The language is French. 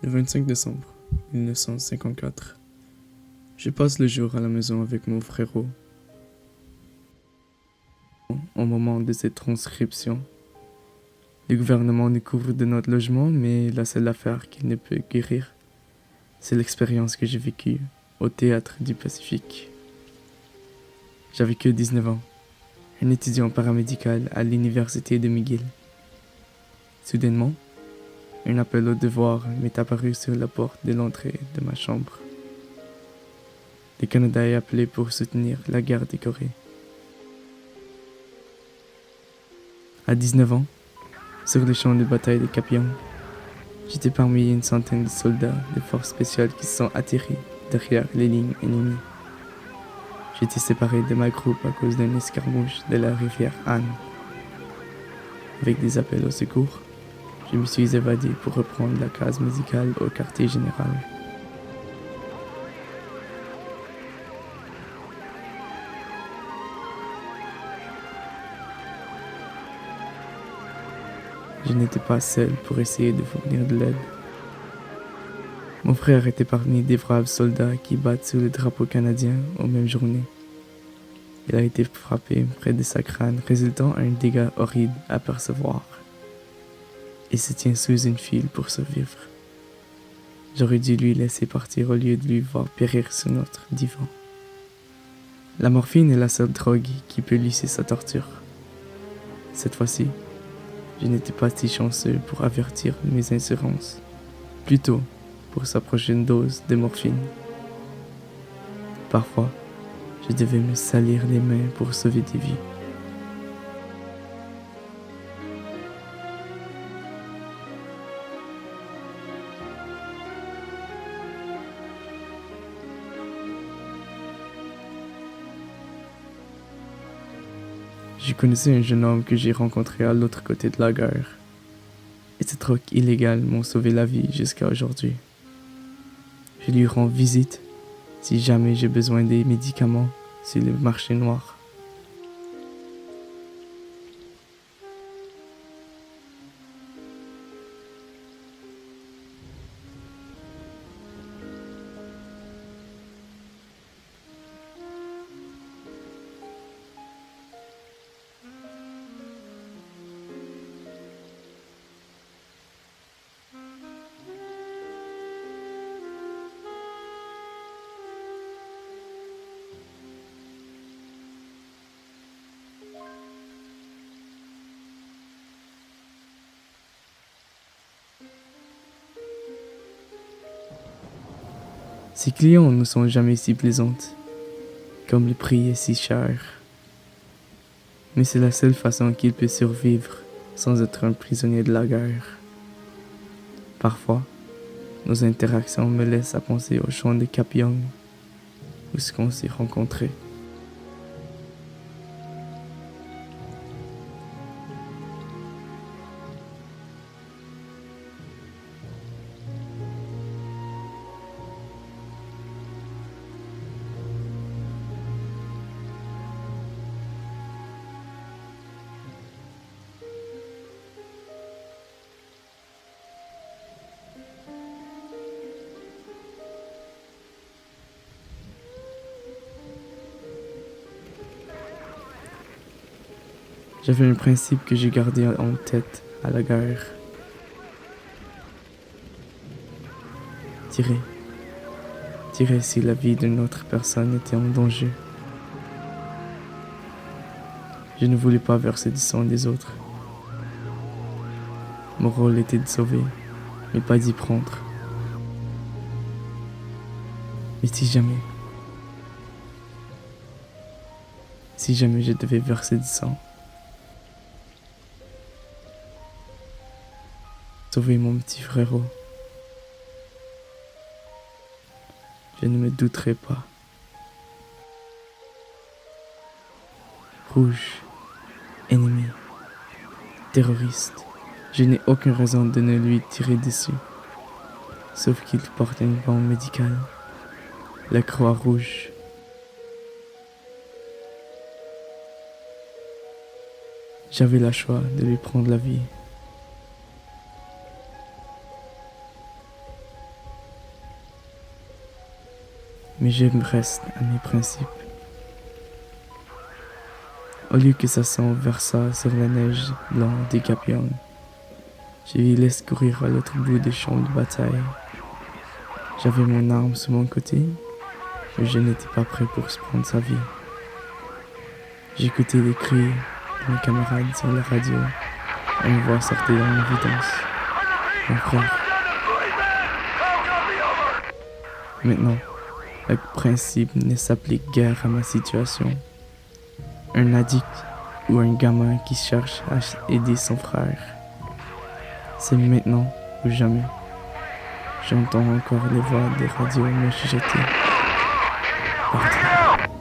Le 25 décembre 1954, je passe le jour à la maison avec mon frérot. Au moment de cette transcription, le gouvernement nous couvre de notre logement, mais la seule affaire qu'il ne peut guérir, c'est l'expérience que j'ai vécue au Théâtre du Pacifique. J'avais que 19 ans, un étudiant paramédical à l'université de McGill. Soudainement, un appel au devoir m'est apparu sur la porte de l'entrée de ma chambre. Le Canada est appelé pour soutenir la guerre de Corée. À 19 ans, sur le champ de bataille de Kapyong, j'étais parmi une centaine de soldats de forces spéciales qui se sont atterrés derrière les lignes ennemies. J'étais séparé de ma groupe à cause d'un escarmouche de la rivière Han. Avec des appels au secours, je me suis évadé pour reprendre la case musicale au quartier général. Je n'étais pas seul pour essayer de fournir de l'aide. Mon frère était parmi des braves soldats qui battent sous le drapeau canadien aux mêmes journées. Il a été frappé près de sa crâne, résultant à un dégât horrible à percevoir. Il se tient sous une file pour survivre. J'aurais dû lui laisser partir au lieu de lui voir périr sur notre divan. La morphine est la seule drogue qui peut lisser sa torture. Cette fois-ci, je n'étais pas si chanceux pour avertir mes insurances, plutôt pour sa prochaine dose de morphine. Parfois, je devais me salir les mains pour sauver des vies. Je connaissais un jeune homme que j'ai rencontré à l'autre côté de la gare. Et ces drogues illégales m'ont sauvé la vie jusqu'à aujourd'hui. Je lui rends visite si jamais j'ai besoin des médicaments sur le marché noir. Ses clients ne sont jamais si plaisantes, comme le prix est si cher. Mais c'est la seule façon qu'il peut survivre sans être un prisonnier de la guerre. Parfois, nos interactions me laissent à penser au champ de Kapyong, où est-ce qu'on s'est rencontrés. J'avais un principe que j'ai gardé en tête à la guerre. Tirer si la vie d'une autre personne était en danger. Je ne voulais pas verser du sang des autres. Mon rôle était de sauver, mais pas d'y prendre. Mais si jamais je devais verser du sang, sauver mon petit frérot, je ne me douterais pas. Rouge, ennemi, terroriste, je n'ai aucune raison de ne lui tirer dessus, sauf qu'il porte une bande médicale, la Croix-Rouge. J'avais le choix de lui prendre la vie. Mais je reste à mes principes. Au lieu que sa sang versa sur la neige blanche des Gapyeong, je l'ai laissé courir à l'autre bout des champs de bataille. J'avais mon arme sur mon côté, mais je n'étais pas prêt pour se prendre sa vie. J'écoutais les cris de mes camarades sur la radio. Une voix sortait dans l'évidence. Mon frère. Maintenant, le principe ne s'applique guère à ma situation. Un addict ou un gamin qui cherche à aider son frère. C'est maintenant ou jamais. J'entends encore les voix des radios me chuchoter. Partout.